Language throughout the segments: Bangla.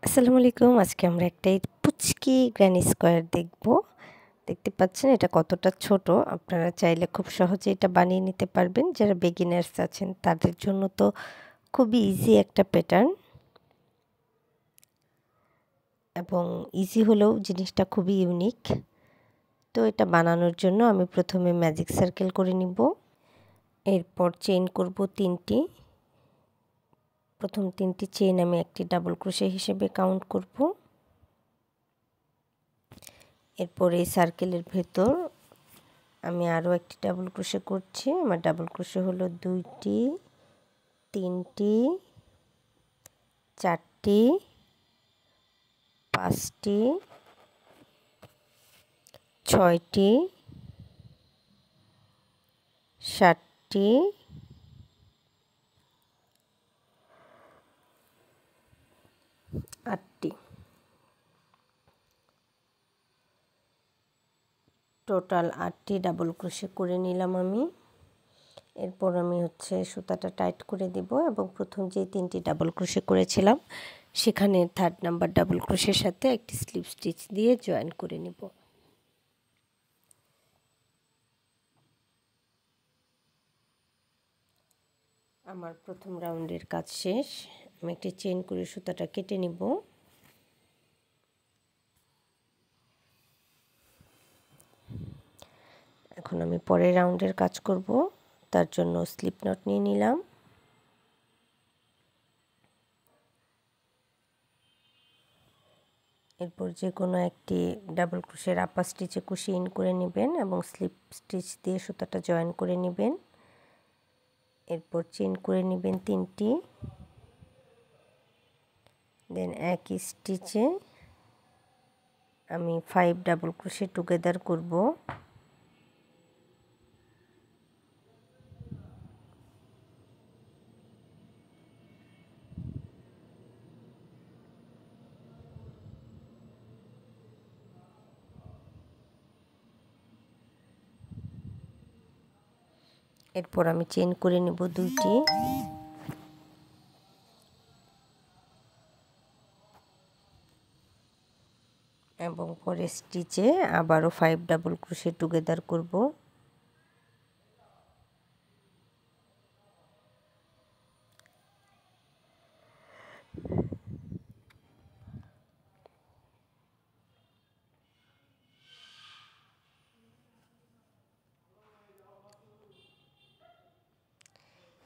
আসসালামু আলাইকুম। আজকে আমরা একটা পুচকি গ্র্যানি স্কোয়ার দেখব। দেখতে পাচ্ছেন এটা কতটা ছোট। আপনারা চাইলে খুব সহজে এটা বানিয়ে নিতে পারবেন। যারা বিগিনার্স আছেন তাদের জন্য তো খুবই ইজি একটা প্যাটার্ন এবং ইজি হলেও জিনিসটা খুবই ইউনিক। তো এটা বানানোর জন্য আমি প্রথমে ম্যাজিক সার্কেল করে নিব। এরপর চেইন করব 3টি। প্রথম 3টি চেইন আমি একটি ডাবল ক্রোশে হিসেবে কাউন্ট করব। এরপর এই সার্কেলের ভেতর আমি আরও একটি ডাবল ক্রোশে করছি। আমার ডাবল ক্রোশে হলো 2টি, 3টি, 4টি, 5টি, 6টি, 7টি, 8টি। টোটাল 8টি ডাবল ক্রোশে করে নিলাম আমি। এরপর আমি সুতাটা টাইট করে দেব এবং প্রথম যে 3টি ডাবল ক্রোশে করেছিলাম সেখানে 3rd নাম্বার ডাবল ক্রোশের সাথে একটি স্লিপ স্টিচ দিয়ে জয়েন করে নেব। আমার প্রথম রাউন্ডের কাজ শেষ। আমি একটি চেইন করে সুতাটা কেটে নিব। এখন আমি পরের রাউন্ডের কাজ করব। তার জন্য স্লিপ নট নিয়ে নিলাম। এরপর যে কোনো একটি ডাবল ক্রোশের আপার স্টিচে কুশি ইন করে নেবেন এবং স্লিপ স্টিচ দিয়ে সুতাটা জয়েন করে নেবেন। এরপর চেইন করে নেবেন 3টি। দেন একই স্টিচে আমি 5 ডাবল ক্রোশে টুগেদার করব। এরপর আমি চেইন করে নেব 2টি। এবং পরের স্টিচে আবারও 5 ডাবল ক্রোশে টুগেদার করব।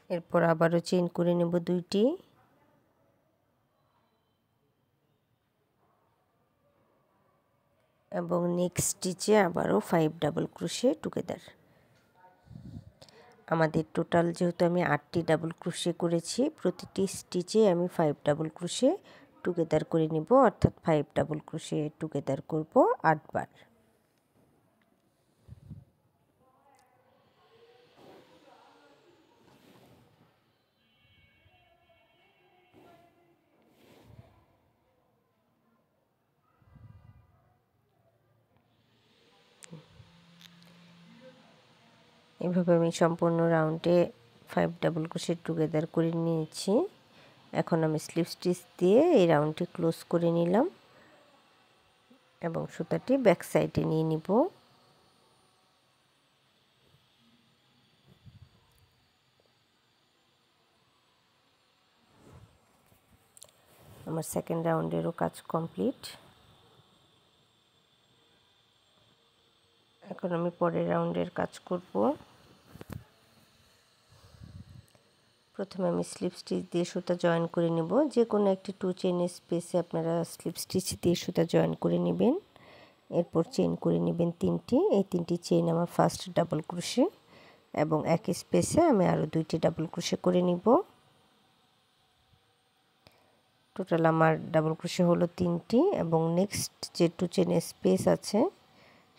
এরপর আবারও চেইন করে নেব 2টি। এবং নেক্সট স্টিচে আবারও 5 ডাবল ক্রোশে টুগেদার। আমাদের টোটাল যেহেতু আমি 8টি ডাবল ক্রোশে করেছি, প্রতিটি স্টিচে আমি 5 ডাবল ক্রোশে টুগেদার করে নিব, অর্থাৎ 5 ডাবল ক্রোশে টুগেদার করব 8 বার। এভাবে আমি সম্পূর্ণ রাউন্ডে 5 ডাবল ক্রোশে টুগেদার করে নিয়েছি। এখন আমি স্লিপ স্টিচ দিয়ে এই রাউন্ডটি ক্লোজ করে নিলাম এবং সুতাটি ব্যাক সাইডে নিয়ে নিব। আমার সেকেন্ড রাউন্ডেরও কাজ কমপ্লিট। এখন আমি পরের রাউন্ডের কাজ করব। প্রথমে আমি স্লিপ স্টিচ দিয়ে সুতা জয়েন করে নেব। যে কোনো একটি 2 চেইনের স্পেসে আপনারা স্লিপ স্টিচ দিয়ে সুতা জয়েন করে নেবেন। এরপর চেইন করে নেবেন 3টি। এই 3টি চেইন আমার ফার্স্ট ডাবল ক্রোশে এবং একই স্পেসে আমি আরও 2টি ডাবল ক্রোশে করে নিব। টোটাল আমার ডাবল ক্রোশে হলো 3টি এবং নেক্সট যে 2 চেইনের স্পেস আছে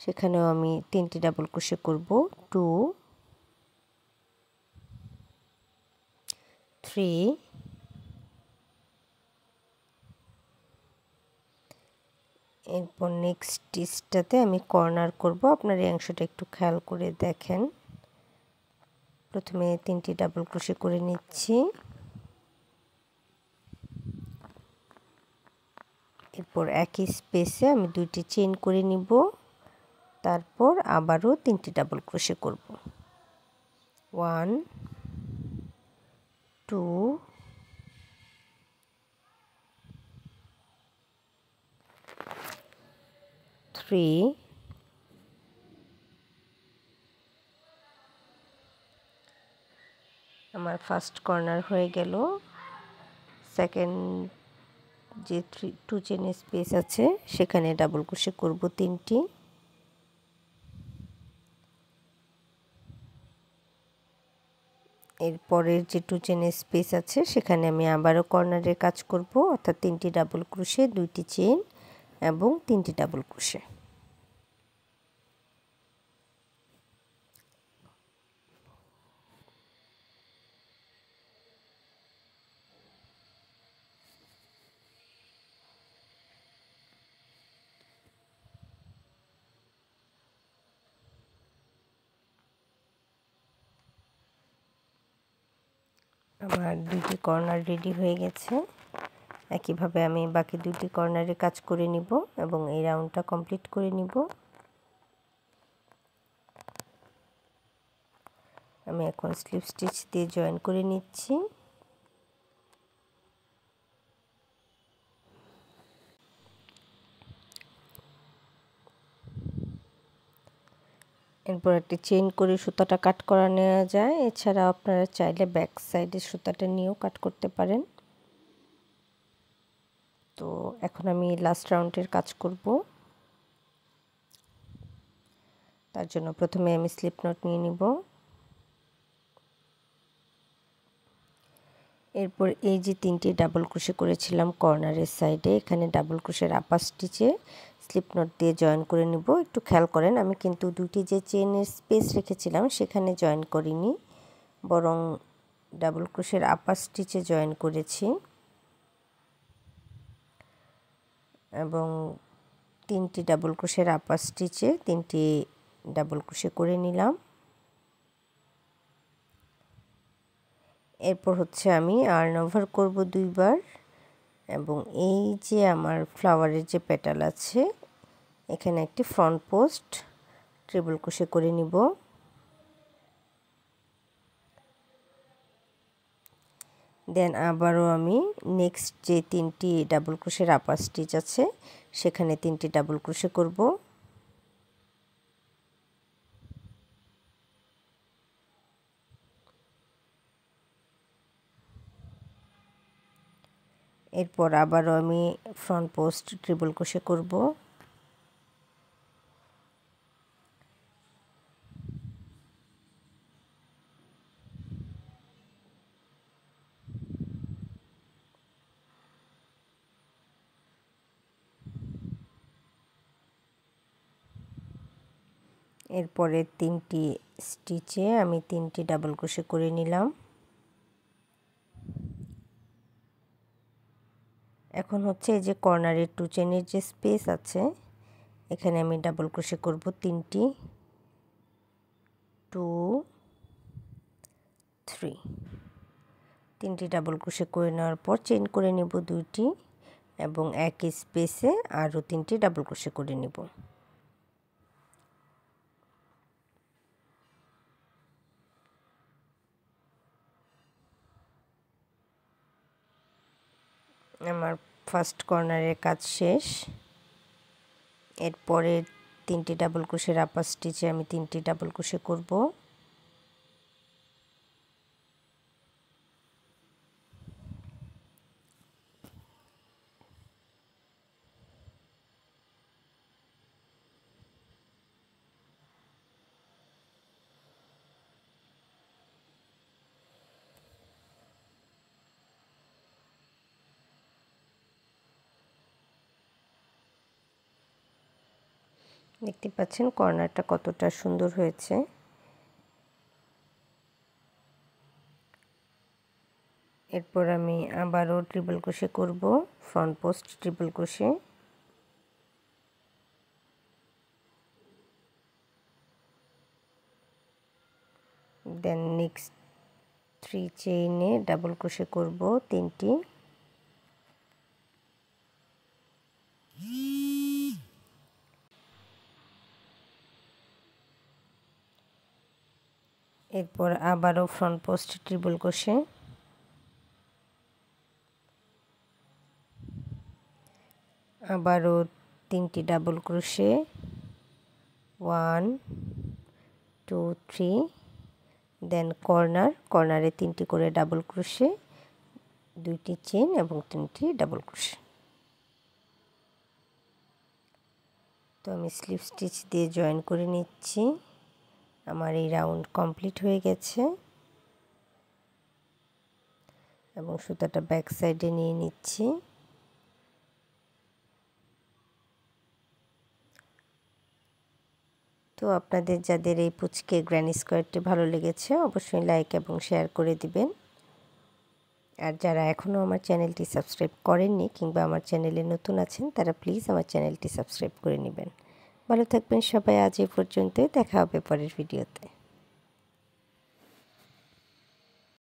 সেখানেও আমি 3টি ডাবল ক্রোশে করব। 2, 3, এরপর নেক্সট স্টিচটাতে আমি কর্নার করব। আপনার এই অংশটা একটু খেয়াল করে দেখেন। প্রথমে 3টি ডাবল ক্রোশে করে নিচ্ছি। এরপর একই স্পেসে আমি 2টি চেইন করে নিব, তারপর আবারও 3টি ডাবল ক্রোশে করব। 1 2 3 আমার ফার্স্ট কর্নার হয়ে গেল। সেকেন্ড যে 2 চেইনের স্পেস আছে সেখানে ডাবল ক্রোশে করব 3টি। এরপরের যে 2 চেইনের স্পেস আছে সেখানে আমি আবারও কর্নারের কাজ করব, অর্থাৎ 3টি ডাবল ক্রোশে, 2টি চেইন এবং 3টি ডাবল ক্রোশে। আমার 2টি কর্নার রেডি হয়ে গেছে। একইভাবে আমি বাকি 2টি কর্নারে কাজ করে নিব এবং এই রাউন্ডটা কমপ্লিট করে নিব। আমি এখন স্লিপ স্টিচ দিয়ে জয়েন করে নিচ্ছি। এরপর একটি চেইন করে সুতাটা কাট করা নেওয়া যায়। এছাড়া আপনারা চাইলে ব্যাক সাইডের সুতাটা নিয়েও কাট করতে পারেন। তো এখন আমি লাস্ট রাউন্ডের কাজ করব। তার জন্য প্রথমে আমি স্লিপ নট নিয়ে নিব। এরপর এই যে 3টি ডাবল ক্রোশে করেছিলাম কর্নারের সাইডে, এখানে ডাবল ক্রোশের আপার স্টিচে স্লিপ নট দিয়ে জয়েন করে নিব। একটু খেয়াল করেন, আমি কিন্তু 2টি যে চেইনের স্পেস রেখেছিলাম সেখানে জয়েন করিনি, বরং ডাবল ক্রোশের আপার স্টিচে জয়েন করেছি এবং 3টি ডাবল ক্রোশের আপার স্টিচে 3টি ডাবল ক্রোশে করে নিলাম। এরপর হচ্ছে আমি আর্ন ওভার করব 2বার এবং এই যে আমার ফ্লাওয়ারের যে পেটাল আছে এখানে একটি ফ্রন্ট পোস্ট ট্রিপল ক্রোশে করে নিব। দেন আবারও আমি নেক্সট যে 3টি ডাবল ক্রোশের আপার স্টিচ আছে সেখানে 3টি ডাবল ক্রোশে করব। এরপর আবারও আমি ফ্রন্ট পোস্ট ট্রিপল ক্রোশে করব। এরপরে 3টি স্টিচে আমি 3টি ডাবল ক্রোশে করে নিলাম। এখন হচ্ছে এই যে কর্নারের 2 চেইনের যে স্পেস আছে এখানে আমি ডাবল ক্রোশে করব 3টি, 2 3। 3টি ডাবল ক্রোশে করে নেওয়ার পর চেইন করে নেব 2টি এবং একই স্পেসে আরও 3টি ডাবল ক্রোশে করে নেব। আমার ফার্স্ট কর্নারের কাজ শেষ। এরপরে 3টি ডাবল ক্রোশের আপার স্টিচে আমি 3টি ডাবল ক্রোশে করব। দেখতে পাচ্ছেন কর্নারটা কতটা সুন্দর হয়েছে। এরপর আমি আবারও ট্রিপল ক্রোশে করব, front post triple crochet. Then next 3 চেইনে ডাবল ক্রোশে করব 3টি, এরপর আবারও ফ্রন্ট পোস্ট ট্রিপল ক্রোশে, আবারও 3টি ডাবল ক্রোশে, 1 2 3, দেন কর্নারে 3টি করে ডাবল ক্রোশে, 2টি চেন এবং 3টি ডাবল ক্রোশে। তো আমি স্লিপ স্টিচ দিয়ে জয়েন করে নিচ্ছি। আমার এই রাউন্ড কমপ্লিট হয়ে গেছে এবং সুতাটা ব্যাক সাইডে নিয়ে নিচ্ছি। তো আপনাদের যাদের এই পুচকে গ্র্যানি স্কোয়ারটি ভালো লেগেছে অবশ্যই লাইক এবং শেয়ার করে দিবেন। আর যারা এখনও আমার চ্যানেলটি সাবস্ক্রাইব করেননি কিংবা আমার চ্যানেলে নতুন আছেন তারা প্লিজ আমার চ্যানেলটি সাবস্ক্রাইব করে নেবেন। ভালো থাকবেন সবাই। আজ এই পর্যন্তই, দেখা হবে পরের ভিডিওতে।